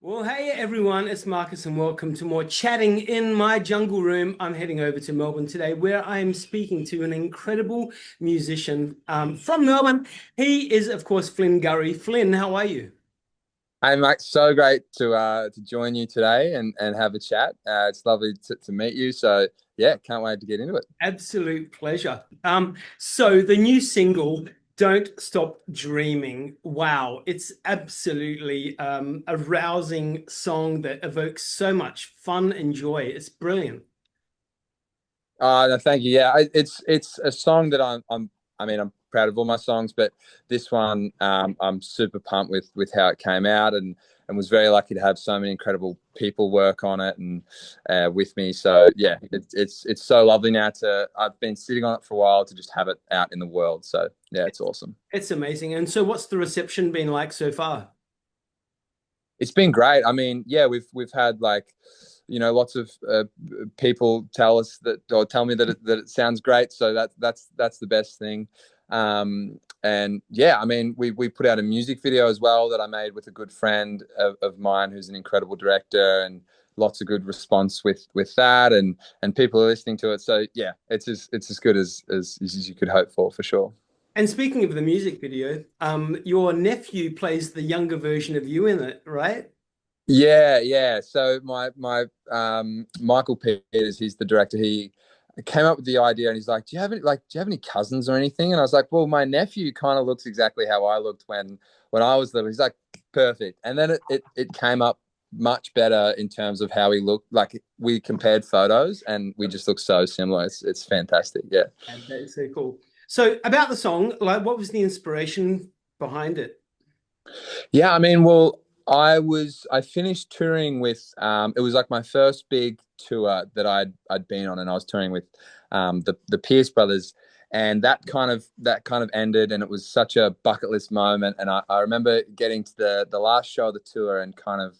Well, hey everyone, it's Marcus and welcome to more chatting in my jungle room. I'm heading over to Melbourne today where I'm speaking to an incredible musician from Melbourne. He is, of course, Flynn Gurry. Flynn, how are you? Hey, mate, so great to join you today and have a chat. It's lovely to meet you. So yeah, can't wait to get into it. Absolute pleasure. So the new single, Don't Stop Dreaming. Wow, it's absolutely a rousing song that evokes so much fun and joy. It's brilliant. No, thank you. Yeah, it's a song that I'm proud of all my songs, but this one I'm super pumped with how it came out and was very lucky to have so many incredible people work on it and with me. So yeah, it's so lovely now to I've been sitting on it for a while to just have it out in the world. So yeah, it's awesome. It's amazing. And so what's the reception been like so far? It's been great. I mean, yeah, we've had like, lots of people tell us that or tell me that it sounds great. So that's the best thing. And yeah, I mean, we put out a music video as well that I made with a good friend of mine who's an incredible director, and lots of good response with that, and people are listening to it. So yeah, it's as good as you could hope for sure. And speaking of the music video, your nephew plays the younger version of you in it, right? Yeah, yeah. So my Michael Peters, he's the director. He came up with the idea, and he's like, do you have any cousins or anything?" And I was like, "Well, my nephew kind of looks exactly how I looked when I was little." He's like, "Perfect." And then it came up much better in terms of how he looked. Like we compared photos, and we just look so similar. It's fantastic. Yeah. And that is so cool. So about the song, like what was the inspiration behind it? Yeah, I mean, well, I finished touring with it was like my first big tour that I'd been on, and I was touring with the Pierce brothers, and that kind of ended, and it was such a bucket list moment. And I remember getting to the last show of the tour, and kind of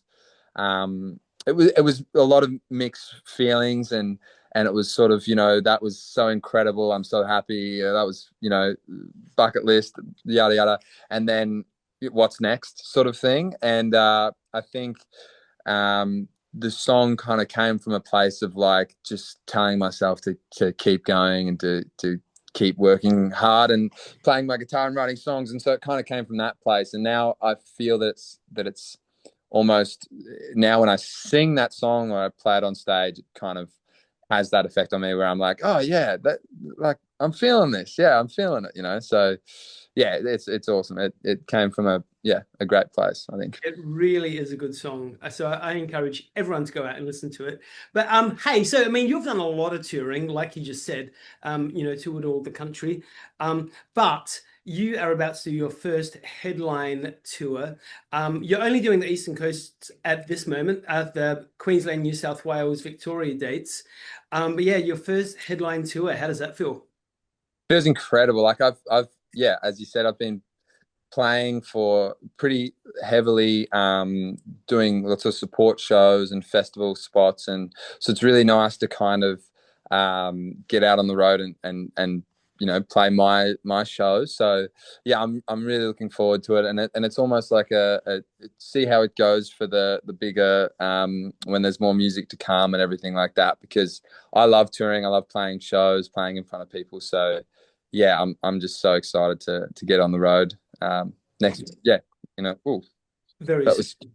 it was a lot of mixed feelings, and it was sort of, that was so incredible. I'm so happy. That was, bucket list, yada yada. And then what's next sort of thing. And I think the song kind of came from a place of like just telling myself to keep going and to keep working hard and playing my guitar and writing songs. And so it kind of came from that place. And now I feel that it's almost, now when I sing that song or I play it on stage, it kind of has that effect on me where I'm like, oh yeah, that, like, I'm feeling this. Yeah, I'm feeling it. So yeah, it's awesome. It came from a great place, I think. It really is a good song. So I encourage everyone to go out and listen to it. But hey, so I mean, you've done a lot of touring, like you just said, toured all the country. But you are about to do your first headline tour. You're only doing the Eastern Coast at this moment, at the Queensland, New South Wales, Victoria dates. But yeah, your first headline tour, how does that feel? It was incredible. Like I've yeah, as you said, I've been playing for pretty heavily, doing lots of support shows and festival spots, and so it's really nice to kind of get out on the road and play my shows. So yeah, I'm really looking forward to it, and it's almost like a see how it goes for the bigger, when there's more music to come and everything like that, because I love touring, I love playing shows, playing in front of people. So yeah, I'm just so excited to get on the road, next. Yeah, ooh, Very that soon.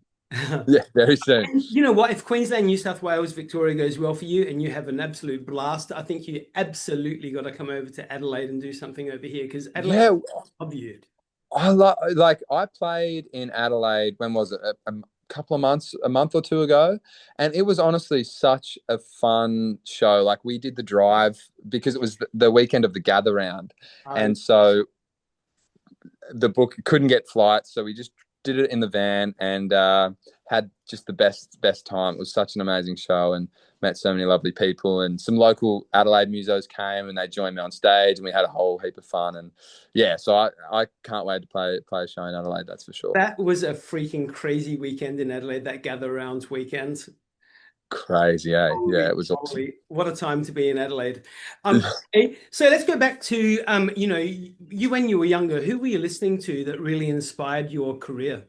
was yeah, very soon. And you know what? If Queensland, New South Wales, Victoria goes well for you and you have an absolute blast, I think you absolutely got to come over to Adelaide and do something over here because Adelaide, Yeah, I love you. I played in Adelaide. When was it? A couple of months, a month or two ago, and it was honestly such a fun show. Like we did the drive because it was the weekend of the gather round, Uh, and so the book couldn't get flights, so we just did it in the van and had just the best time. It was such an amazing show, and met so many lovely people, and some local Adelaide musos came and they joined me on stage, and we had a whole heap of fun. And yeah, so I can't wait to play a show in Adelaide, that's for sure. that was a freaking crazy weekend in Adelaide, that gather rounds weekend. Crazy, eh? Yeah, Holy it was awesome. moly, what a time to be in Adelaide. Okay, so let's go back to you when you were younger, who were you listening to that really inspired your career?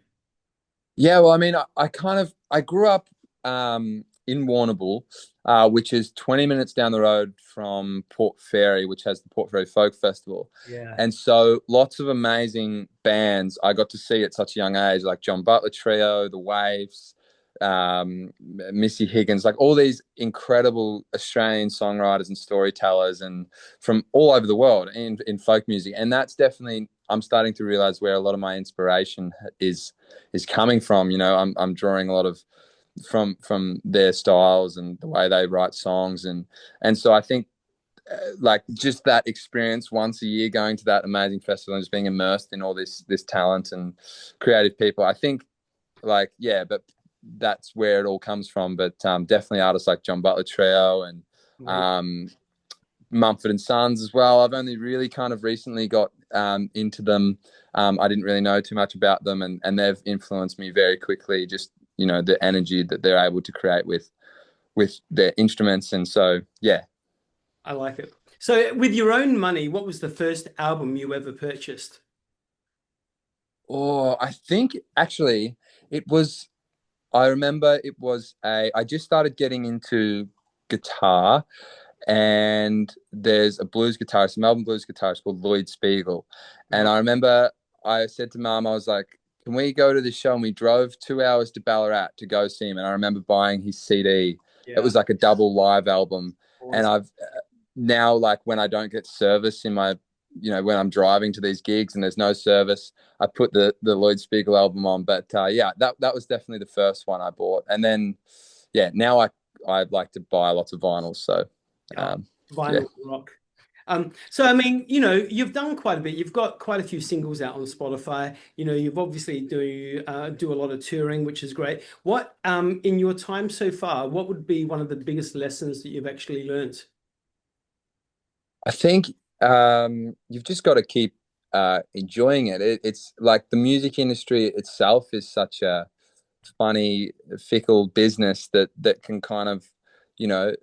Yeah, well, I mean, I grew up in Warrnambool, which is 20 minutes down the road from Port Fairy, which has the Port Fairy Folk Festival. Yeah. And so lots of amazing bands I got to see at such a young age, like John Butler Trio, The Waves, Missy Higgins, like all these incredible Australian songwriters and storytellers and from all over the world in folk music. And that's definitely, I'm starting to realize where a lot of my inspiration is coming from. You know, I'm drawing a lot of from their styles and the way they write songs, and so I think like just that experience once a year going to that amazing festival and just being immersed in all this talent and creative people. I think like yeah, but that's where it all comes from. But definitely artists like John Butler Trio and Mate. um, Mumford and Sons as well. I've only really kind of recently got into them. I didn't really know too much about them, and they've influenced me very quickly. Just you know the energy that they're able to create with their instruments, and so yeah. I like it. So, with your own money, what was the first album you ever purchased? Oh, I think actually it was. I remember it was a. I just started getting into guitar, and there's a blues guitarist, a Melbourne blues guitarist called Lloyd Spiegel. And Right. I remember I said to Mum, I was like, "Can we go to this show?" And we drove 2 hours to Ballarat to go see him. And I remember buying his CD. It Yeah. was like a double live album. And Awesome. I've now, like, when I don't get service in my, you know, when I'm driving to these gigs and there's no service, I put the Lloyd Spiegel album on. But yeah, that was definitely the first one I bought. And then, yeah, now I like to buy lots of vinyls. So Oh, um, yeah. vinyl rock. So I mean, you know, you've done quite a bit. You've got quite a few singles out on Spotify. You know, you've obviously do a lot of touring, which is great. What in your time so far, what would be one of the biggest lessons that you've actually learned? I think you've just got to keep enjoying it. It's like the music industry itself is such a funny, fickle business that can kind of, you know,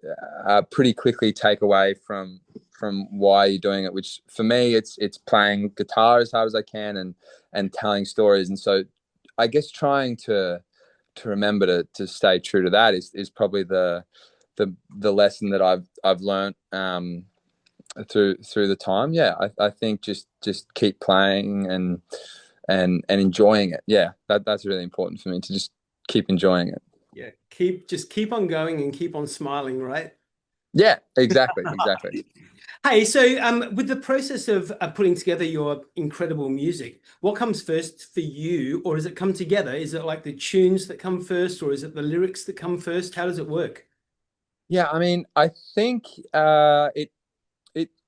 pretty quickly take away from why you're doing it. Which for me, it's playing guitar as hard as I can and telling stories. And so, I guess trying to remember to stay true to that is probably the lesson that I've learned through the time. Yeah, I think just keep playing and enjoying it. Yeah, that's really important for me to just keep enjoying it. Yeah, keep on going and keep on smiling, right? Yeah, exactly. Hey, so with the process of putting together your incredible music, what comes first for you, or does it come together? Is it like the tunes that come first, or is it the lyrics that come first? How does it work? Yeah, I mean, I think it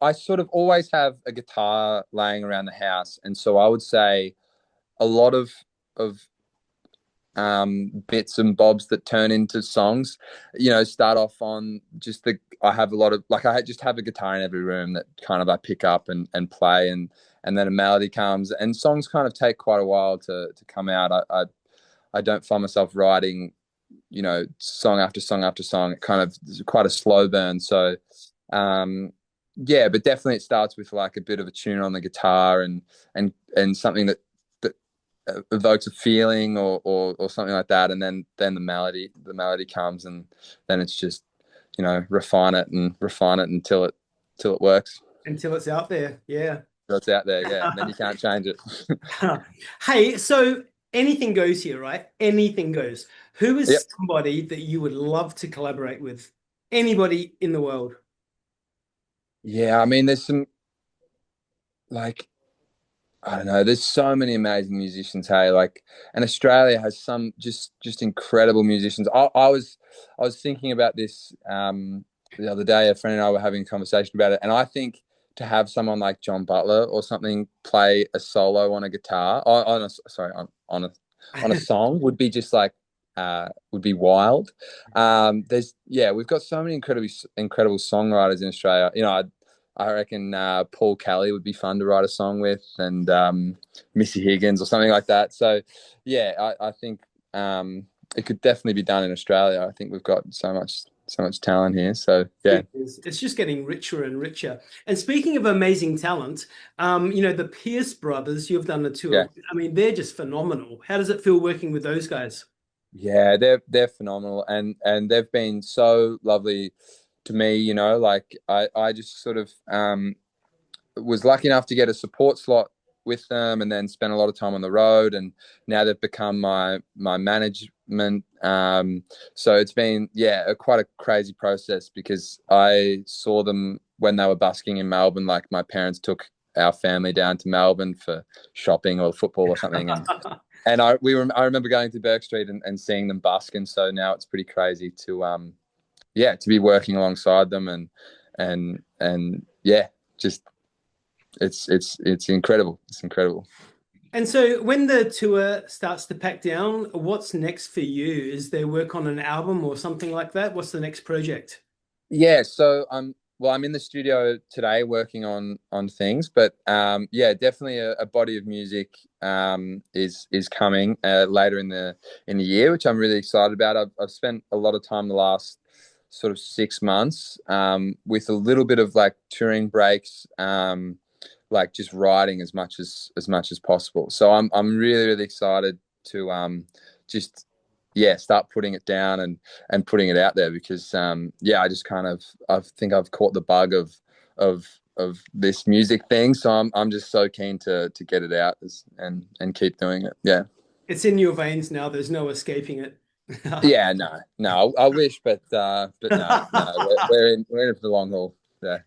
I sort of always have a guitar laying around the house, and so I would say a lot of bits and bobs that turn into songs. You know, start off on just the. I have a lot of like I just have a guitar in every room that kind of I pick up and play, and then a melody comes, and songs kind of take quite a while to come out. I don't find myself writing, you know, song after song after song. It kind of is quite a slow burn. So um yeah, but definitely it starts with like a bit of a tune on the guitar and something that evokes a feeling or something like that, and then the melody comes, and then it's just, you know, refine it until it works. Until it's out there. Yeah. So it's out there, yeah, and then you can't change it. Hey, so anything goes here, right? Anything goes. Who Yep. is somebody that you would love to collaborate with? Anybody in the world? Yeah, I mean, there's some like I don't know. There's so many amazing musicians. Hey, like, and Australia has some just incredible musicians. I was thinking about this the other day. A friend and I were having a conversation about it, and I think to have someone like John Butler or something play a solo on a guitar, on a song would be just like would be wild. There's yeah, we've got so many incredible songwriters in Australia. You know, I reckon Paul Kelly would be fun to write a song with, and Missy Higgins or something like that. So, yeah, I think it could definitely be done in Australia. I think we've got so much talent here. So yeah, It's just getting richer and richer. And speaking of amazing talent, the Pierce brothers, you've done a yeah. tour. I mean, they're just phenomenal. How does it feel working with those guys? Yeah, they're phenomenal, and they've been so lovely to me. Like I just sort of was lucky enough to get a support slot with them, and then spent a lot of time on the road. And now they've become my management. So it's been quite a crazy process because I saw them when they were busking in Melbourne. Like my parents took our family down to Melbourne for shopping or football or something, I remember going to Burke Street and seeing them busk, and so now it's pretty crazy to be working alongside them and yeah, just it's incredible. It's incredible. And so when the tour starts to pack down, what's next for you? Is there work on an album or something like that? What's the next project? Yeah, so I'm in the studio today working on things, but definitely a body of music is coming later in the year, which I'm really excited about. I've spent a lot of time the last sort of 6 months with a little bit of like touring breaks, like just writing as much as possible. So I'm really really excited to just start putting it down and putting it out there because I just kind of I think I've caught the bug of this music thing, so I'm just so keen to get it out and keep doing it. Yeah. It's in your veins now. There's no escaping it. Yeah, no, I wish, but no, we're in it for the long haul. Yeah.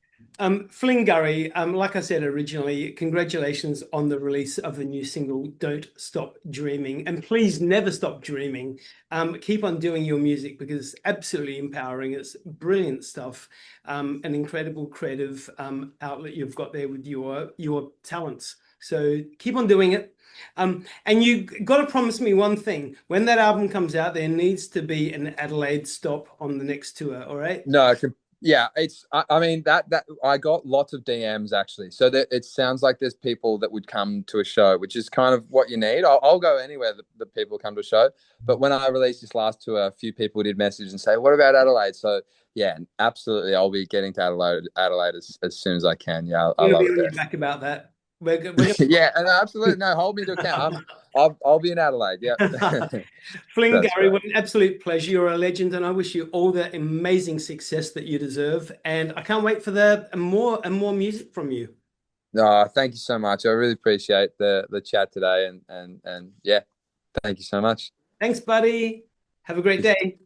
Flynn Gurry, like I said originally, congratulations on the release of the new single, Don't Stop Dreaming. And please never stop dreaming. Keep on doing your music because it's absolutely empowering. It's brilliant stuff. An incredible creative outlet you've got there with your talents. So keep on doing it. And you got to promise me one thing. When that album comes out, there needs to be an Adelaide stop on the next tour, all right? No, yeah, it's. I mean that I got lots of DMs actually, so that it sounds like there's people that would come to a show, which is kind of what you need. I'll go anywhere that people come to a show. But when I released this last tour, a few people did message and say, "What about Adelaide?" So yeah, absolutely, I'll be getting to Adelaide as soon as I can. Yeah, I We're going to love be it on your there. back about that. We're Yeah, and absolutely no, hold me to account. I'll be in Adelaide. Yeah, Flynn that's Gurry, great. what an absolute pleasure. You're a legend, and I wish you all the amazing success that you deserve. And I can't wait for the more and more music from you. No, thank you so much. I really appreciate the chat today, and yeah, thank you so much. Thanks, buddy. Have a great day.